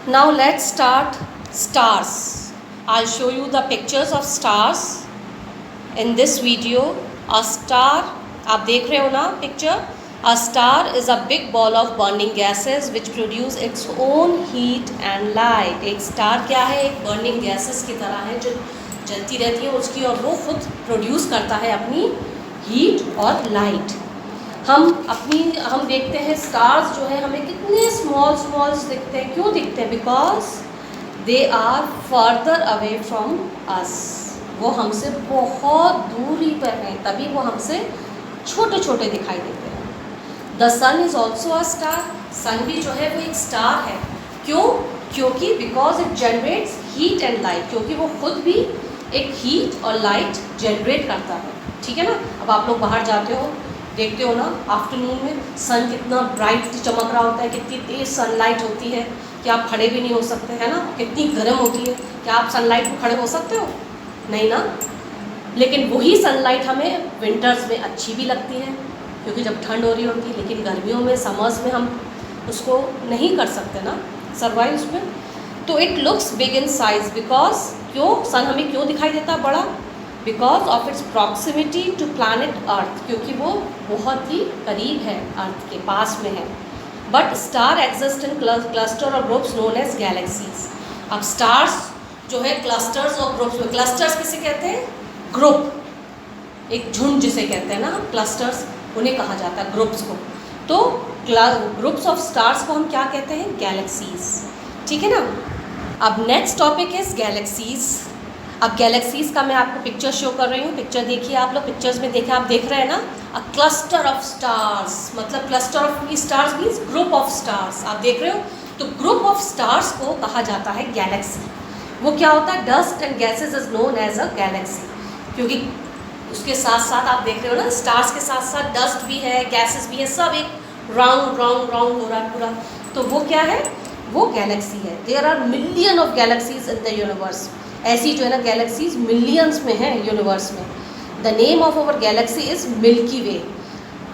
Now let's start stars. I'll show you the pictures of stars in this video. A star, आप देख रहे हो ना picture? A star is a big ball of burning gases which produce its own heat and light. एक star क्या है? एक burning gases की तरह है जो जलती रहती है उसकी, और वो खुद प्रोड्यूस करता है अपनी हीट और लाइट। हम देखते हैं स्टार्स जो है हमें कितने स्मॉल्स दिखते हैं। क्यों दिखते हैं? Because they are further away from us. वो हमसे बहुत दूरी पर हैं, तभी वो हमसे छोटे छोटे दिखाई देते हैं। The sun is also a star. Sun भी जो है वो एक स्टार है। क्यों? क्योंकि because it generates heat and light, क्योंकि वो खुद भी एक हीट और लाइट जनरेट करता है। ठीक है ना? अब आप लोग बाहर जाते हो, देखते हो ना आफ्टरनून में सन कितना ब्राइटली चमक रहा होता है, कितनी तेज़ सनलाइट होती है कि आप खड़े भी नहीं हो सकते, है ना? कितनी गर्म होती है। क्या आप सनलाइट में खड़े हो सकते हो? नहीं ना। लेकिन वही सनलाइट हमें विंटर्स में अच्छी भी लगती है क्योंकि जब ठंड हो रही होती है, लेकिन गर्मियों में, समर्स में हम उसको नहीं कर सकते ना सर्वाइव उसमें। तो it looks big in size because, क्यों सन हमें क्यों दिखाई देता बड़ा? Because of its proximity to planet earth, क्योंकि वो बहुत ही करीब है, अर्थ के पास में है। But star exist in cluster और ग्रुप्स नोन एज गैलेक्सीज। अब स्टार्स जो है क्लस्टर्स और ग्रुप्स में, क्लस्टर्स किसे कहते हैं? ग्रुप, एक झुंड जिसे कहते हैं ना हम, क्लस्टर्स उन्हें कहा जाता है, ग्रुप्स को। तो ग्रुप्स ऑफ स्टार्स को हम क्या कहते हैं? गैलेक्सीज। ठीक है ना? अब नेक्स्ट टॉपिक इज गैलेक्सीज। अब गैलेक्सीज का मैं आपको पिक्चर शो कर रही हूँ। पिक्चर देखिए आप लोग, पिक्चर्स में देखिए, आप देख रहे हैं ना, अ क्लस्टर ऑफ स्टार्स, मतलब cluster of stars means group of stars. आप देख रहे हो, तो ग्रुप ऑफ स्टार्स को कहा जाता है गैलेक्सी। वो क्या होता है? Dust and gases is known as a galaxy, क्योंकि उसके साथ साथ आप देख रहे हो ना, स्टार्स के साथ साथ डस्ट भी है, गैसेस भी है, सब एक राउंड हो रहा है पूरा। तो वो क्या है? वो गैलेक्सी है। There are million of galaxies in the universe. ऐसी जो है ना गैलेक्सीज मिलियंस में हैं यूनिवर्स में। The name of our galaxy is Milky Way.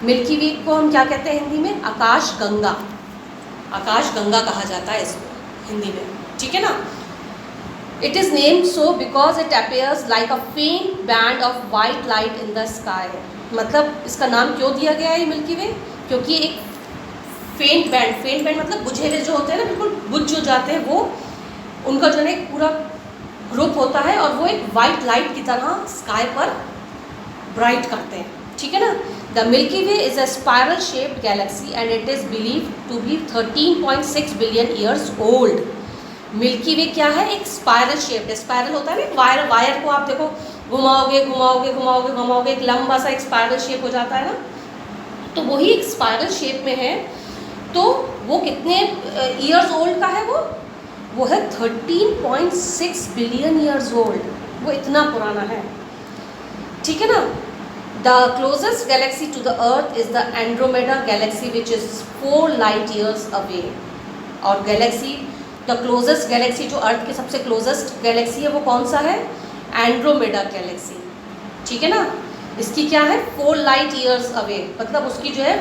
Milky Way को हम क्या कहते हैं हिंदी में? आकाश गंगा। आकाश गंगा कहा जाता है इसको हिंदी में। ठीक है ना? It is named so because it appears like a faint band of white light in the sky. मतलब इसका नाम क्यों दिया गया है मिल्की वे? क्योंकि एक फेंट बैंड मतलब बुझे हुए जो होते हैं ना, बिल्कुल बुझ जो जाते हैं, वो उनका जो है एक पूरा ग्रुप होता है और वो एक वाइट लाइट की तरह स्काई पर ब्राइट करते हैं। ठीक है ना? The Milky Way is a spiral shaped galaxy and it is believe to be 13.6 billion years old. Milky Way क्या है? एक स्पायरल शेप्ड है। स्पायरल होता है ना, वायर को आप देखो, घुमाओगे, एक लंबा सा एक स्पायरल शेप हो जाता है ना, तो वही एक स्पायरल शेप में है। तो वो कितने ईयर्स ओल्ड का है? वो है 13.6 बिलियन ईयर्स ओल्ड। वो इतना पुराना है। ठीक है ना? The closest galaxy to the earth is the Andromeda galaxy which is 4 light years away. और गैलेक्सी, द क्लोजेस्ट गैलेक्सी जो अर्थ के सबसे क्लोजेस्ट गैलेक्सी है वो कौन सा है? Andromeda Galaxy. ठीक है ना? इसकी क्या है? 4 लाइट ईयर्स अवे, मतलब उसकी जो है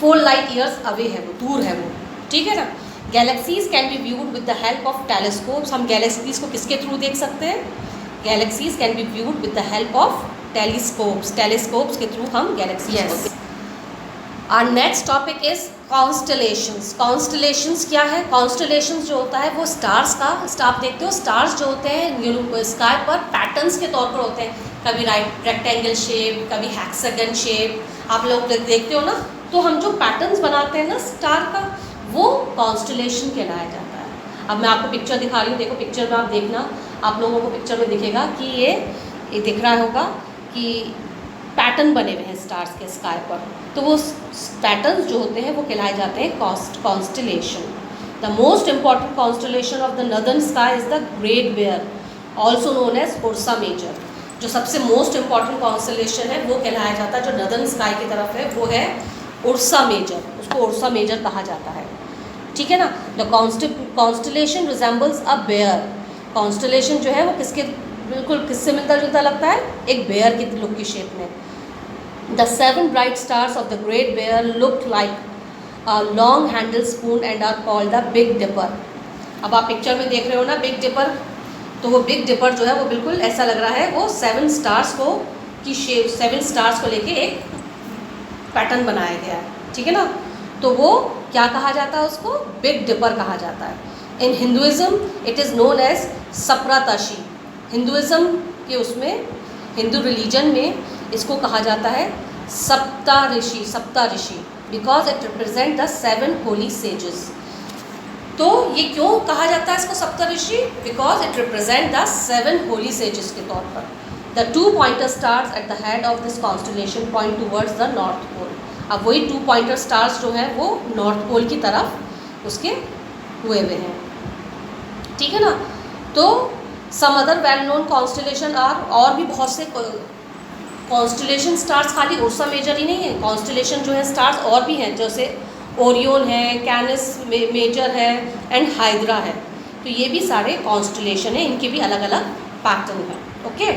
4 लाइट ईयर्स अवे है, वो दूर है वो। ठीक है ना? Galaxies can be viewed with the help of telescopes. हम गैलेक्सीज को किसके थ्रू देख सकते हैं? Galaxies can be viewed with the help of telescopes. Telescopes के थ्रू हम गैलेक्सीज को। Our next topic is constellations. Constellations क्या है? कॉन्स्टलेशंस जो होता है वो स्टार्स का, आप देखते हो स्टार्स जो होते हैं स्काई पर पैटर्न्स के तौर पर होते हैं, कभी रेक्टेंगल शेप, कभी हेक्सागन शेप, आप लोग देखते हो ना। तो हम जो पैटर्न्स बनाते हैं ना स्टार का, वो कॉन्स्टलेशन कहलाया जाता है। अब मैं आपको पिक्चर दिखा रही हूँ, देखो पिक्चर में आप देखना, आप लोगों को पिक्चर में दिखेगा कि ये दिख रहा होगा कि पैटर्न बने हुए हैं स्टार्स के स्काई पर। तो वो पैटर्न्स जो होते हैं वो कहलाए जाते हैं constellation. The most important constellation of the northern sky is the great bear, also known as Ursa Major. जो सबसे मोस्ट इंपॉर्टेंट कॉन्स्टलेशन है वो कहलाया जाता है, जो नॉर्दर्न स्काई की तरफ है, वो है उर्सा मेजर। उसको उर्सा मेजर कहा जाता है। ठीक है ना? The constellation resembles a bear. Constellation जो है वो किससे मिलता जुलता लगता है? एक बेयर की लुक की शेप में। The 7 bright stars of the great bear look like long handle spoon and are called the Big Dipper. अब आप पिक्चर में देख रहे हो ना बिग डिपर, तो वो बिग डिपर जो है वो बिल्कुल ऐसा लग रहा है, वो 7 स्टार्स को की शेप, 7 स्टार्स को लेके एक पैटर्न बनाया गया है, ठीक है ना। तो वो क्या कहा जाता है, उसको बिग डिपर कहा जाता है। In Hinduism it is known as Saptarishi. Hinduism के उसमें, हिंदू रिलीजन में इसको कहा जाता है Saptarishi, Saptarishi, because it represent the 7 holy sages. तो ये क्यों कहा जाता है इसको Saptarishi, because it represent the 7 holy sages के तौर पर। The 2 pointer stars at the head of this constellation point towards the north pole. अब वही 2 पॉइंटर स्टार्स जो हैं वो नॉर्थ पोल की तरफ उसके हुए हुए हैं, ठीक है ना। तो some other well known constellation are, और भी बहुत से कॉन्स्टलेशन स्टार्स, खाली उर्सा मेजर ही नहीं है, कॉन्स्टलेशन जो है स्टार्स और भी हैं, जैसे ओरियन है, कैनिस मेजर है एंड हाइड्रा है। तो ये भी सारे कॉन्स्टलेशन है, इनके भी अलग अलग पैटर्न हैं। ओके।